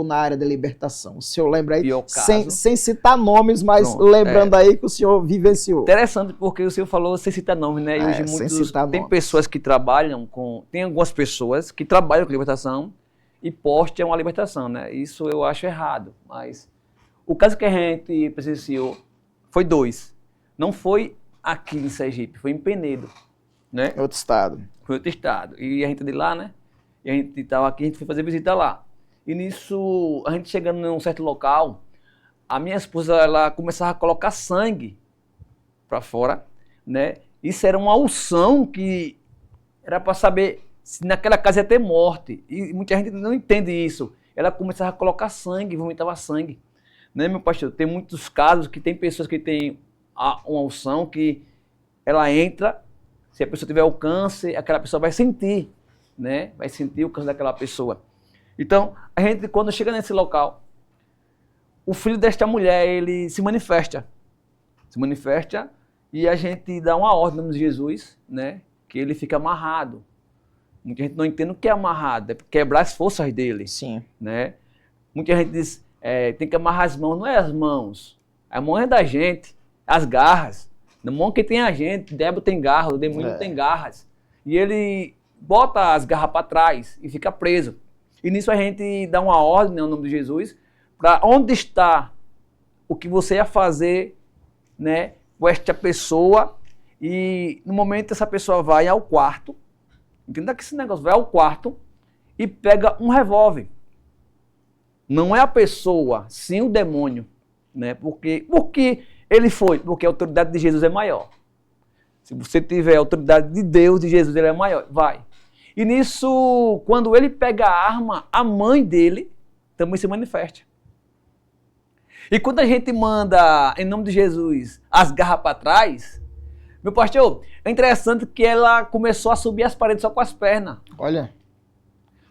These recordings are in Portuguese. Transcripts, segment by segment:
na área da libertação? O senhor lembra aí? Pior caso. Sem citar nomes, mas Pronto, lembrando aí que o senhor vivenciou. Interessante, porque o senhor falou sem citar nomes, né? E hoje tem pessoas que trabalham com... Tem algumas pessoas que trabalham com libertação e postam a libertação, né? Isso eu acho errado, mas... O caso que a gente presenciou foi 2. Não foi aqui em Sergipe, foi em Penedo, né? Outro estado. Foi outro estado. E a gente é de lá, né? E a gente estava aqui, a gente foi fazer visita lá. E nisso, a gente chegando em um certo local, a minha esposa, ela começava a colocar sangue para fora, né? Isso era uma unção que era para saber se naquela casa ia ter morte. E muita gente não entende isso. Ela começava a colocar sangue, vomitava sangue. Né, meu pastor? Tem muitos casos que tem pessoas que têm uma unção que ela entra, se a pessoa tiver o câncer, aquela pessoa vai sentir, né? Vai sentir o câncer daquela pessoa. Então, a gente, quando chega nesse local, o filho desta mulher, ele se manifesta. Se manifesta e a gente dá uma ordem no nome de Jesus, né? Que ele fica amarrado. Muita gente não entende o que é amarrado, é quebrar as forças dele. Sim. Né? Muita gente diz, tem que amarrar as mãos. Não é as mãos, a mão é da gente, as garras. Na mão que tem a gente, o diabo tem garras, o demônio tem garras. E ele bota as garras para trás e fica preso. E nisso a gente dá uma ordem, né, no nome de Jesus, para onde está o que você ia fazer, né, com esta pessoa. E no momento essa pessoa vai ao quarto, entenda que esse negócio vai ao quarto e pega um revólver. Não é a pessoa, sim o demônio, né? Porque ele foi? Porque a autoridade de Jesus é maior. Se você tiver a autoridade de Deus, de Jesus, ele é maior. Vai. E nisso, quando ele pega a arma, a mãe dele também se manifesta. E quando a gente manda, em nome de Jesus, as garras para trás, meu pastor, é interessante que ela começou a subir as paredes só com as pernas. Olha.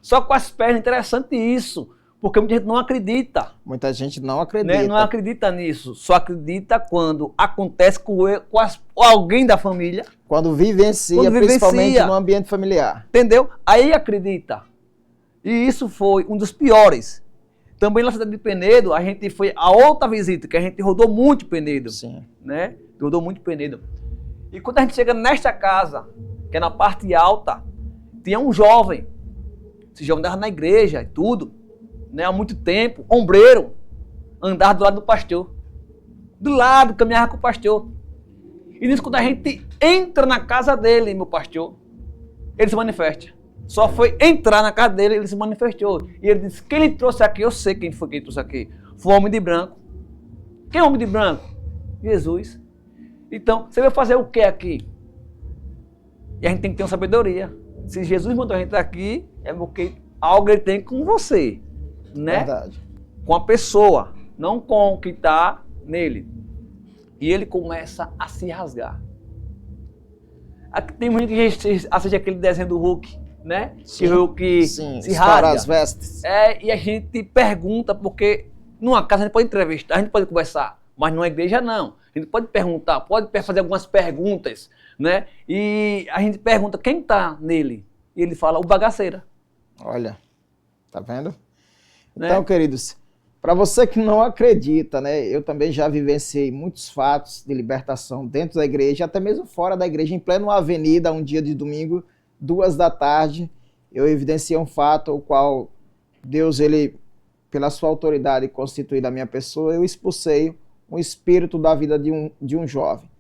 Só com as pernas, interessante isso. Porque muita gente não acredita. Muita gente não acredita. Né? Não acredita nisso. Só acredita quando acontece com alguém da família. Quando vivencia, principalmente no ambiente familiar. Entendeu? Aí acredita. E isso foi um dos piores. Também na cidade de Penedo, a gente foi a outra visita, que a gente rodou muito Penedo. Sim. Né? Rodou muito Penedo. E quando a gente chega nesta casa, que é na parte alta, tinha um jovem. Esse jovem andava na igreja e tudo. Né, há muito tempo, ombreiro, andava do lado do pastor. Do lado, caminhava com o pastor. E nisso, quando a gente entra na casa dele, meu pastor, ele se manifesta. Só foi entrar na casa dele, ele se manifestou. E ele disse, quem ele trouxe aqui? Eu sei quem foi que ele trouxe aqui. Foi o homem de branco. Quem é o homem de branco? Jesus. Então, você vai fazer o que aqui? E a gente tem que ter uma sabedoria. Se Jesus mandou a gente aqui, é porque algo ele tem com você. Né? Verdade. Com a pessoa, não com o que está nele. E ele começa a se rasgar. Aqui tem muita gente que assiste aquele desenho do Hulk, né? Sim, que o Hulk se rasga. As vestes. E a gente pergunta, porque numa casa a gente pode entrevistar, a gente pode conversar, mas numa igreja não. A gente pode perguntar, pode fazer algumas perguntas, né? E a gente pergunta quem está nele. E ele fala, o bagaceira. Olha, tá vendo? Né? Então, queridos, para você que não acredita, né, eu também já vivenciei muitos fatos de libertação dentro da igreja, até mesmo fora da igreja, em plena avenida, um dia de domingo, 2 da tarde, eu evidenciei um fato, o qual Deus, ele, pela sua autoridade constituída a minha pessoa, eu expulsei um espírito da vida de um jovem.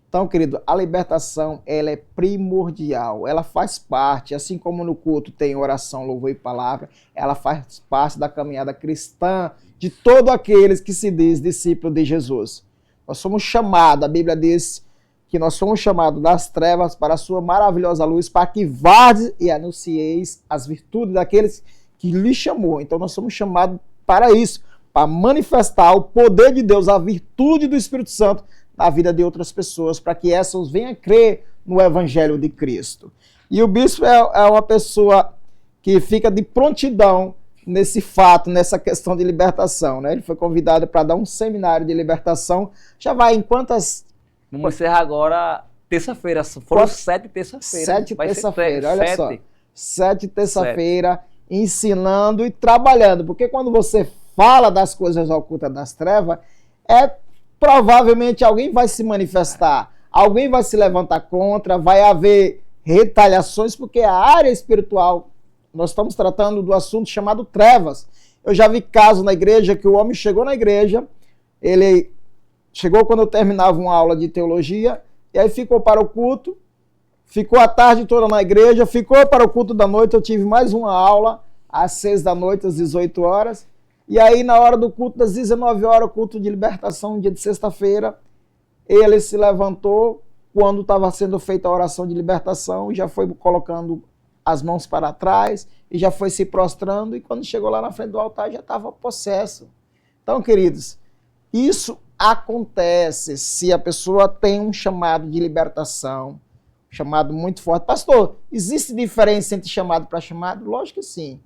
Então, querido, a libertação, ela é primordial, ela faz parte, assim como no culto tem oração, louvor e palavra, ela faz parte da caminhada cristã de todos aqueles que se diz discípulo de Jesus. Nós somos chamados, a Bíblia diz que nós somos chamados das trevas para a sua maravilhosa luz, para que vades e anuncieis as virtudes daqueles que lhe chamou. Então nós somos chamados para isso, para manifestar o poder de Deus, a virtude do Espírito Santo, na vida de outras pessoas, para que essas venham crer no Evangelho de Cristo. E o bispo é uma pessoa que fica de prontidão nesse fato, nessa questão de libertação, né? Ele foi convidado para dar um seminário de libertação. Já vai em quantas... Vamos encerrar agora terça-feira. Foram 7 terça-feira. 7 terça-feira, olha só. 7 terça-feira. ensinando e trabalhando. Porque quando você fala das coisas ocultas das trevas, provavelmente alguém vai se manifestar, alguém vai se levantar contra, vai haver retaliações, porque a área espiritual, nós estamos tratando do assunto chamado trevas. Eu já vi casos na igreja que o homem chegou na igreja, ele chegou quando eu terminava uma aula de teologia, e aí ficou para o culto, ficou a tarde toda na igreja, ficou para o culto da noite, eu tive mais uma aula, às 6 da noite, às 18 horas, e aí na hora do culto, das 19 horas, o culto de libertação, dia de sexta-feira, ele se levantou, quando estava sendo feita a oração de libertação, já foi colocando as mãos para trás, e já foi se prostrando, e quando chegou lá na frente do altar, já estava possesso. Então, queridos, isso acontece se a pessoa tem um chamado de libertação, um chamado muito forte. Pastor, existe diferença entre chamado para chamado? Lógico que sim.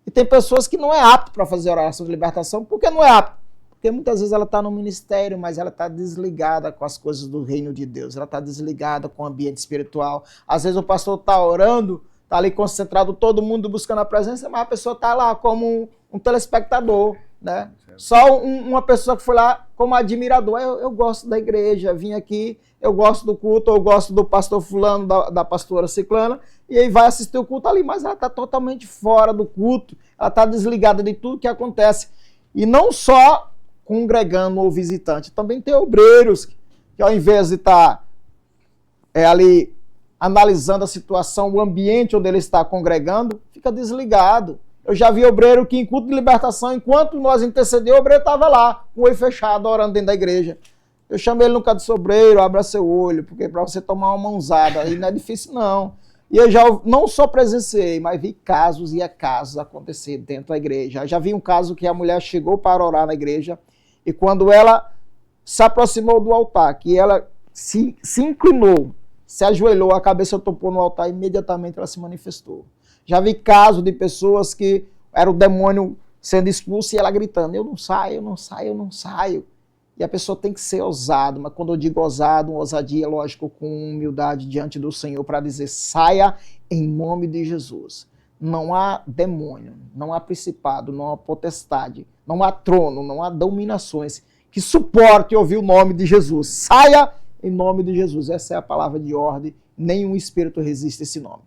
E tem pessoas que não é apto para fazer oração de libertação. Por que não é apto? Porque muitas vezes ela está no ministério, mas ela está desligada com as coisas do reino de Deus. Ela está desligada com o ambiente espiritual. Às vezes o pastor está orando, está ali concentrado, todo mundo buscando a presença, mas a pessoa está lá como um telespectador, né? Só uma pessoa que foi lá como admirador. Eu gosto da igreja, vim aqui, eu gosto do culto, eu gosto do pastor fulano, da pastora ciclana, e aí vai assistir o culto ali, mas ela está totalmente fora do culto, ela está desligada de tudo que acontece. E não só congregando ou visitante, também tem obreiros que ao invés de estar ali analisando a situação, o ambiente onde ele está congregando, fica desligado. Eu já vi obreiro que em culto de libertação, enquanto nós intercedemos, o obreiro estava lá, com o olho fechado, orando dentro da igreja. Eu chamei ele no canto do obreiro, abra seu olho, porque para você tomar uma mãozada, aí não é difícil não. E eu já não só presenciei, mas vi casos e casos acontecer dentro da igreja. Eu já vi um caso que a mulher chegou para orar na igreja, e quando ela se aproximou do altar, que ela se inclinou, se ajoelhou, a cabeça topou no altar, imediatamente ela se manifestou. Já vi casos de pessoas que era o demônio sendo expulso e ela gritando, eu não saio, eu não saio, eu não saio. E a pessoa tem que ser ousada, mas quando eu digo ousado, uma ousadia, lógico, com humildade diante do Senhor, para dizer, saia em nome de Jesus. Não há demônio, não há principado, não há potestade, não há trono, não há dominações que suporte ouvir o nome de Jesus. Saia em nome de Jesus. Essa é a palavra de ordem, nenhum espírito resiste a esse nome.